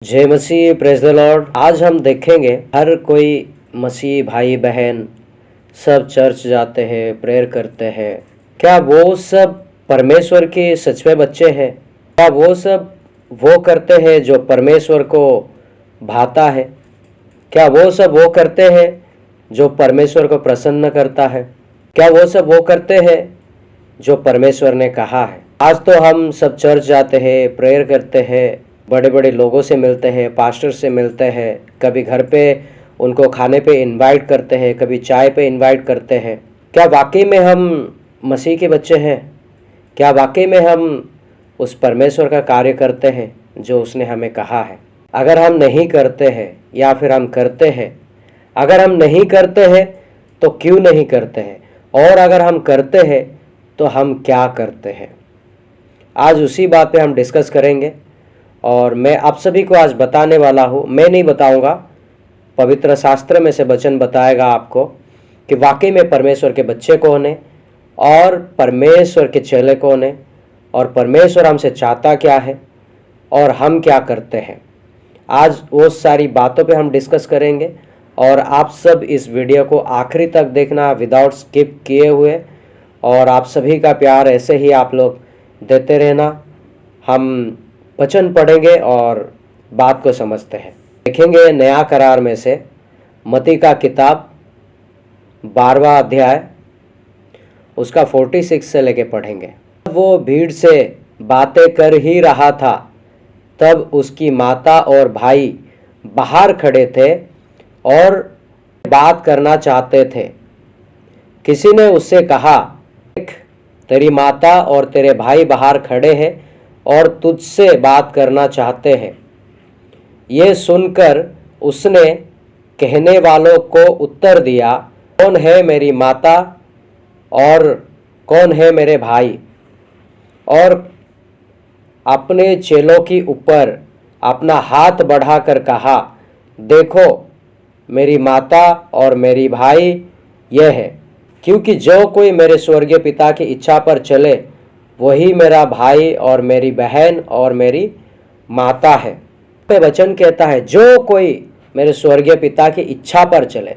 जय मसीह, praise the Lord. आज हम देखेंगे हर कोई मसीह भाई बहन सब चर्च जाते हैं, प्रेयर करते हैं। क्या वो सब परमेश्वर के सच में बच्चे हैं? क्या वो सब वो करते हैं जो परमेश्वर को भाता है? क्या वो सब वो करते हैं जो परमेश्वर को प्रसन्न करता है? क्या वो सब वो करते हैं जो परमेश्वर ने कहा है? आज तो हम सब चर्च जाते हैं, प्रेयर करते हैं, बड़े बड़े लोगों से मिलते हैं, पास्टर से मिलते हैं, कभी घर पे उनको खाने पे इनवाइट करते हैं, कभी चाय पे इनवाइट करते हैं। क्या वाकई में हम मसीह के बच्चे हैं? क्या वाकई में हम उस परमेश्वर का कार्य करते हैं जो उसने हमें कहा है? अगर हम नहीं करते हैं या फिर हम करते हैं, अगर हम नहीं करते हैं तो क्यों नहीं करते हैं, और अगर हम करते हैं तो हम क्या करते हैं? आज उसी बात पे हम डिस्कस करेंगे और मैं आप सभी को आज बताने वाला हूँ। मैं नहीं बताऊँगा, पवित्र शास्त्र में से वचन बताएगा आपको कि वाकई में परमेश्वर के बच्चे कौन है और परमेश्वर के चेले कौन है और परमेश्वर हमसे चाहता क्या है और हम क्या करते हैं। आज वो सारी बातों पे हम डिस्कस करेंगे और आप सब इस वीडियो को आखिरी तक देखना विदाउट स्किप किए हुए, और आप सभी का प्यार ऐसे ही आप लोग देते रहना। हम वचन पढ़ेंगे और बात को समझते हैं। देखेंगे नया करार में से मत्ती का किताब 12वां अध्याय, उसका 46 से लेके पढ़ेंगे। वो भीड़ से बातें कर ही रहा था, तब उसकी माता और भाई बाहर खड़े थे और बात करना चाहते थे। किसी ने उससे कहा, देख, तेरी माता और तेरे भाई बाहर खड़े हैं और तुझसे बात करना चाहते हैं। ये सुनकर उसने कहने वालों को उत्तर दिया, कौन है मेरी माता और कौन है मेरे भाई? और अपने चेलों के ऊपर अपना हाथ बढ़ाकर कहा, देखो मेरी माता और मेरी भाई यह है। क्योंकि जो कोई मेरे स्वर्गीय पिता की इच्छा पर चले वही मेरा भाई और मेरी बहन और मेरी माता है। पे वचन कहता है, जो कोई मेरे स्वर्गीय पिता की इच्छा पर चले।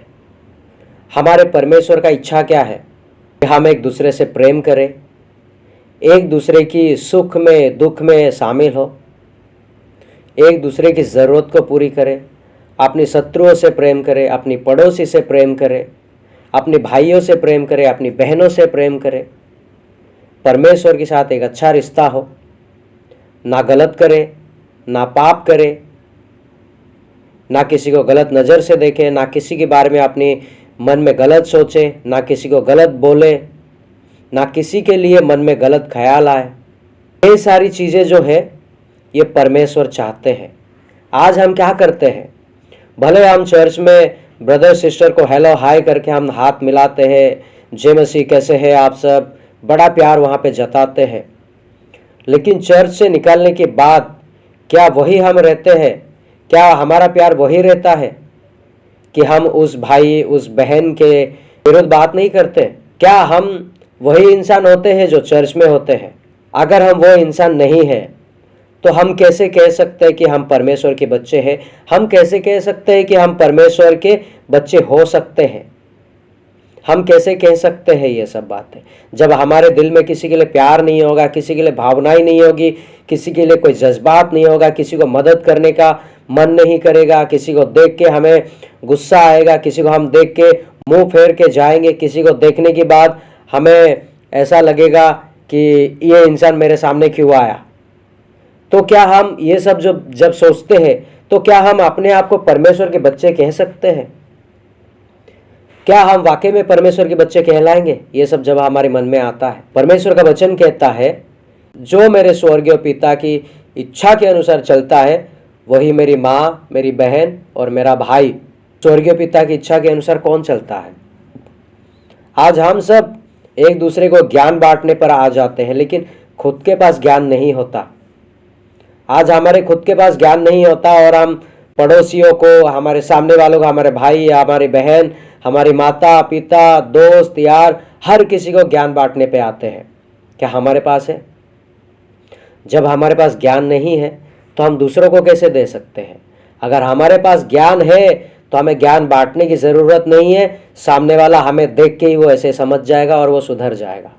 हमारे परमेश्वर का इच्छा क्या है? कि हम एक दूसरे से प्रेम करें, एक दूसरे की सुख में दुख में शामिल हो, एक दूसरे की ज़रूरत को पूरी करें, अपनी शत्रुओं से प्रेम करें, अपनी पड़ोसी से प्रेम करें, अपने भाइयों से प्रेम करें, अपनी बहनों से प्रेम करें, परमेश्वर के साथ एक अच्छा रिश्ता हो, ना गलत करे, ना पाप करे, ना किसी को गलत नज़र से देखे, ना किसी के बारे में अपने मन में गलत सोचे, ना किसी को गलत बोले, ना किसी के लिए मन में गलत ख्याल आए। ये सारी चीज़ें जो है ये परमेश्वर चाहते हैं। आज हम क्या करते हैं? भले हम चर्च में ब्रदर सिस्टर को हेलो हाय करके हम हाथ मिलाते हैं, जय मसीह कैसे हैं आप सब, बड़ा प्यार वहाँ पे जताते हैं, लेकिन चर्च से निकलने के बाद क्या वही हम रहते हैं? क्या हमारा प्यार वही रहता है कि हम उस भाई उस बहन के विरुद्ध बात नहीं करते? क्या हम वही इंसान होते हैं जो चर्च में होते हैं? अगर हम वो इंसान नहीं हैं तो हम कैसे कह सकते हैं कि हम परमेश्वर के बच्चे हैं? हम कैसे कह सकते हैं कि हम परमेश्वर के बच्चे हो सकते हैं? हम कैसे कह सकते हैं ये सब बातें जब हमारे दिल में किसी के लिए प्यार नहीं होगा, किसी के लिए भावनाएं नहीं होगी, किसी के लिए कोई जज्बात नहीं होगा, किसी को मदद करने का मन नहीं करेगा, किसी को देख के हमें गुस्सा आएगा, किसी को हम देख के मुंह फेर के जाएंगे, किसी को देखने के बाद हमें ऐसा लगेगा कि ये इंसान मेरे सामने क्यों आया। तो क्या हम ये सब जब सोचते हैं तो क्या हम अपने आप को परमेश्वर के बच्चे कह सकते हैं? क्या हम वाकई में परमेश्वर के बच्चे कहलाएंगे? ये सब जब हमारे मन में आता है, परमेश्वर का वचन कहता है, जो मेरे स्वर्गीय पिता की इच्छा के अनुसार चलता है वही मेरी माँ, मेरी बहन और मेरा भाई। स्वर्गीय पिता की इच्छा के अनुसार कौन चलता है? आज हम सब एक दूसरे को ज्ञान बांटने पर आ जाते हैं, लेकिन खुद के पास ज्ञान नहीं होता। आज हमारे खुद के पास ज्ञान नहीं होता और हम पड़ोसियों को, हमारे सामने वालों को, हमारे भाई या हमारी बहन, हमारी माता पिता, दोस्त यार, हर किसी को ज्ञान बांटने पे आते हैं। क्या हमारे पास है? जब हमारे पास ज्ञान नहीं है तो हम दूसरों को कैसे दे सकते हैं? अगर हमारे पास ज्ञान है तो हमें ज्ञान बांटने की ज़रूरत नहीं है, सामने वाला हमें देख के ही वो ऐसे समझ जाएगा और वो सुधर जाएगा।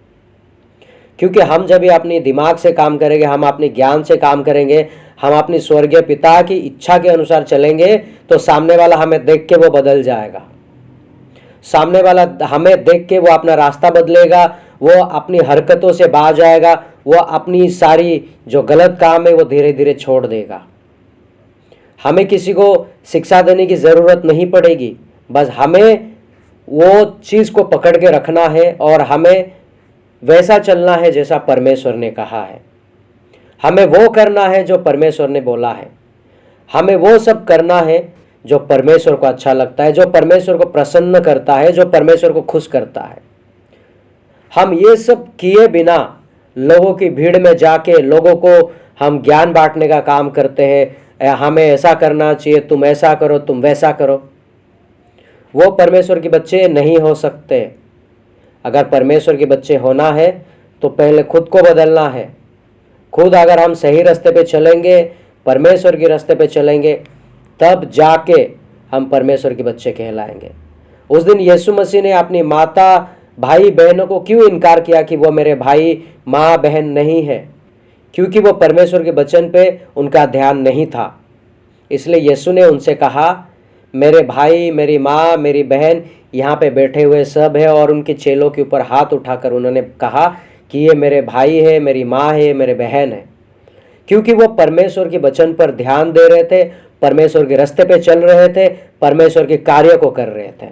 क्योंकि हम जब भी अपनी दिमाग से काम करेंगे, हम अपने ज्ञान से काम करेंगे, हम अपनी स्वर्गीय पिता की इच्छा के अनुसार चलेंगे, तो सामने वाला हमें देख के वो बदल जाएगा। सामने वाला हमें देख के वो अपना रास्ता बदलेगा, वो अपनी हरकतों से बाज आएगा, वो अपनी सारी जो गलत काम है वो धीरे धीरे छोड़ देगा। हमें किसी को शिक्षा देने की ज़रूरत नहीं पड़ेगी, बस हमें वो चीज़ को पकड़ के रखना है और हमें वैसा चलना है जैसा परमेश्वर ने कहा है। हमें वो करना है जो परमेश्वर ने बोला है। हमें वो सब करना है जो परमेश्वर को अच्छा लगता है, जो परमेश्वर को प्रसन्न करता है, जो परमेश्वर को खुश करता है। हम ये सब किए बिना लोगों की भीड़ में जाके लोगों को हम ज्ञान बांटने का काम करते हैं, हमें ऐसा करना चाहिए, तुम ऐसा करो, तुम वैसा करो। वो परमेश्वर के बच्चे नहीं हो सकते। अगर परमेश्वर के बच्चे होना है तो पहले खुद को बदलना है। खुद अगर हम सही रास्ते पे चलेंगे, परमेश्वर के रास्ते पे चलेंगे, तब जाके हम परमेश्वर के बच्चे कहलाएंगे। उस दिन यीशु मसीह ने अपनी माता भाई बहनों को क्यों इनकार किया कि वो मेरे भाई माँ बहन नहीं है? क्योंकि वो परमेश्वर के वचन पे उनका ध्यान नहीं था। इसलिए यीशु ने उनसे कहा, मेरे भाई, मेरी माँ, मेरी बहन यहाँ पे बैठे हुए सब है, और उनके चेलों के ऊपर हाथ उठाकर उन्होंने कहा कि ये मेरे भाई है, मेरी माँ है, मेरे बहन है। क्योंकि वो परमेश्वर के वचन पर ध्यान दे रहे थे, परमेश्वर के रास्ते पे चल रहे थे, परमेश्वर के कार्य को कर रहे थे।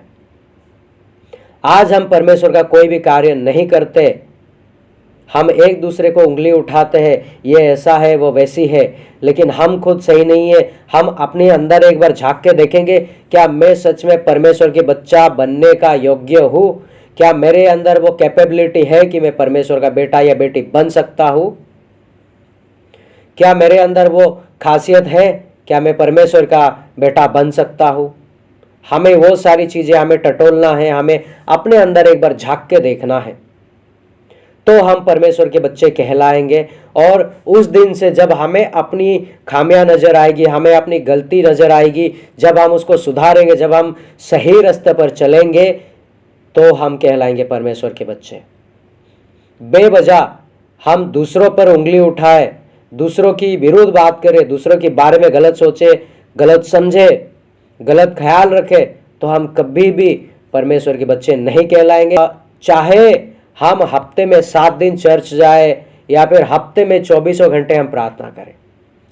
आज हम परमेश्वर का कोई भी कार्य नहीं करते, हम एक दूसरे को उंगली उठाते हैं, ये ऐसा है, वो वैसी है, लेकिन हम खुद सही नहीं है। हम अपने अंदर एक बार झांक के देखेंगे, क्या मैं सच में परमेश्वर के बच्चा बनने का योग्य हूँ? क्या मेरे अंदर वो कैपेबिलिटी है कि मैं परमेश्वर का बेटा या बेटी बन सकता हूँ? क्या मेरे अंदर वो खासियत है, क्या मैं परमेश्वर का बेटा बन सकता हूँ? हमें वो सारी चीज़ें हमें टटोलना है, हमें अपने अंदर एक बार झांक के देखना है, तो हम परमेश्वर के बच्चे कहलाएंगे। और उस दिन से जब हमें अपनी खामियां नजर आएगी, हमें अपनी गलती नजर आएगी, जब हम उसको सुधारेंगे, जब हम सही रास्ते पर चलेंगे, तो हम कहलाएंगे परमेश्वर के बच्चे। बेवजह हम दूसरों पर उंगली उठाए, दूसरों की विरुद्ध बात करें, दूसरों के बारे में गलत सोचे, गलत समझे, गलत ख्याल रखे, तो हम कभी भी परमेश्वर के बच्चे नहीं कहलाएंगे। चाहे हम हफ्ते में 7 दिन चर्च जाए या फिर हफ्ते में 24 घंटे हम प्रार्थना करें,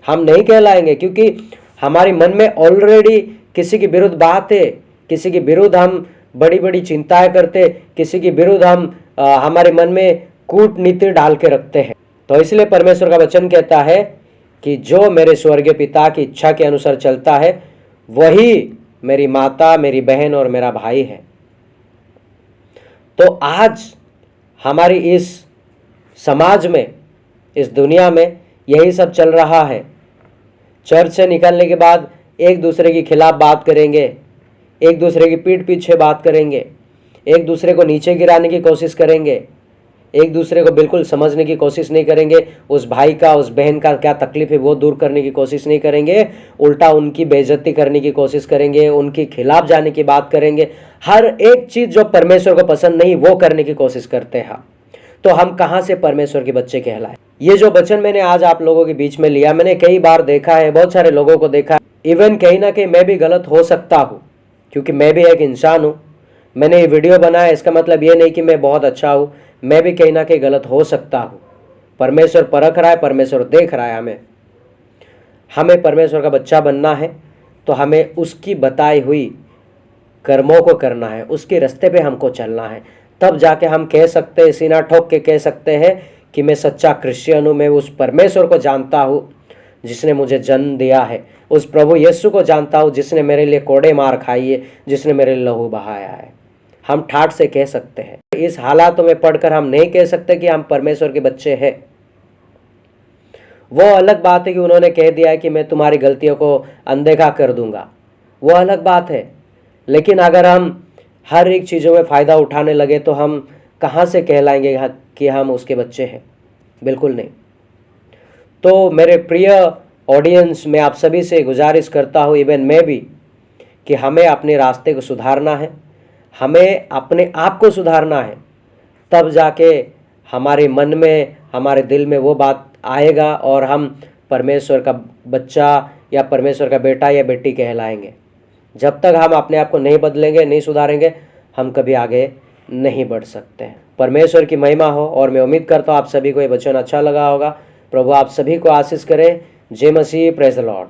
हम नहीं कहलाएंगे। क्योंकि हमारे मन में ऑलरेडी किसी के विरुद्ध बात है, किसी के विरुद्ध हम बड़ी बड़ी चिंताएं करते, किसी के विरुद्ध हम हमारे मन में कूटनीति डाल के रखते हैं। तो इसलिए परमेश्वर का वचन कहता है कि जो मेरे स्वर्गीय पिता की इच्छा के अनुसार चलता है, वही मेरी माता, मेरी बहन और मेरा भाई है। तो आज हमारी इस समाज में, इस दुनिया में यही सब चल रहा है। चर्च से निकलने के बाद एक दूसरे के खिलाफ बात करेंगे, एक दूसरे की पीठ पीछे बात करेंगे, एक दूसरे को नीचे गिराने की कोशिश करेंगे, एक दूसरे को बिल्कुल समझने की कोशिश नहीं करेंगे, उस भाई का, उस बहन का क्या तकलीफ है वो दूर करने की कोशिश नहीं करेंगे, उल्टा उनकी बेइज्जती करने की कोशिश करेंगे, उनके खिलाफ जाने की बात करेंगे। हर एक चीज़ जो परमेश्वर को पसंद नहीं वो करने की कोशिश करते हैं। तो हम कहाँ से परमेश्वर के बच्चे कहलाए? ये जो वचन मैंने आज आप लोगों के बीच में लिया, मैंने कई बार देखा है, बहुत सारे लोगों को देखा है, इवन कहीं ना कहीं मैं भी गलत हो सकता हूँ, क्योंकि मैं भी एक इंसान हूँ। मैंने ये वीडियो बनाया, इसका मतलब ये नहीं कि मैं बहुत अच्छा हूँ, मैं भी कहीं ना कहीं गलत हो सकता हूँ। परमेश्वर परख रहा है, परमेश्वर देख रहा है हमें परमेश्वर का बच्चा बनना है तो हमें उसकी बताई हुई कर्मों को करना है, उसके रास्ते पे हमको चलना है। तब जाके हम कह सकते हैं, सीना ठोक के कह सकते हैं कि मैं सच्चा क्रिश्चियन हूँ, मैं उस परमेश्वर को जानता हूँ जिसने मुझे जन्म दिया है, उस प्रभु यीशु को जानता हूँ जिसने मेरे लिए कोड़े मार खाई है, जिसने मेरे लिए लहू बहाया है। हम ठाठ से कह सकते हैं। इस हालातों में पढ़कर हम नहीं कह सकते कि हम परमेश्वर के बच्चे हैं। वो अलग बात है कि उन्होंने कह दिया है कि मैं तुम्हारी गलतियों को अनदेखा कर दूंगा, वो अलग बात है। लेकिन अगर हम हर एक चीज़ों में फ़ायदा उठाने लगे तो हम कहाँ से कहलाएंगे कि हम उसके बच्चे हैं? बिल्कुल नहीं। तो मेरे प्रिय ऑडियंस में आप सभी से गुजारिश करता हूँ, इवन मैं भी, कि हमें अपने रास्ते को सुधारना है, हमें अपने आप को सुधारना है। तब जाके हमारे मन में, हमारे दिल में वो बात आएगा और हम परमेश्वर का बच्चा या परमेश्वर का बेटा या बेटी कहलाएंगे। जब तक हम अपने आप को नहीं बदलेंगे, नहीं सुधारेंगे, हम कभी आगे नहीं बढ़ सकते हैं। परमेश्वर की महिमा हो। और मैं उम्मीद करता हूँ आप सभी को ये वचन अच्छा लगा होगा। प्रभु आप सभी को आशीष करे। जय मसीह। Praise the Lord.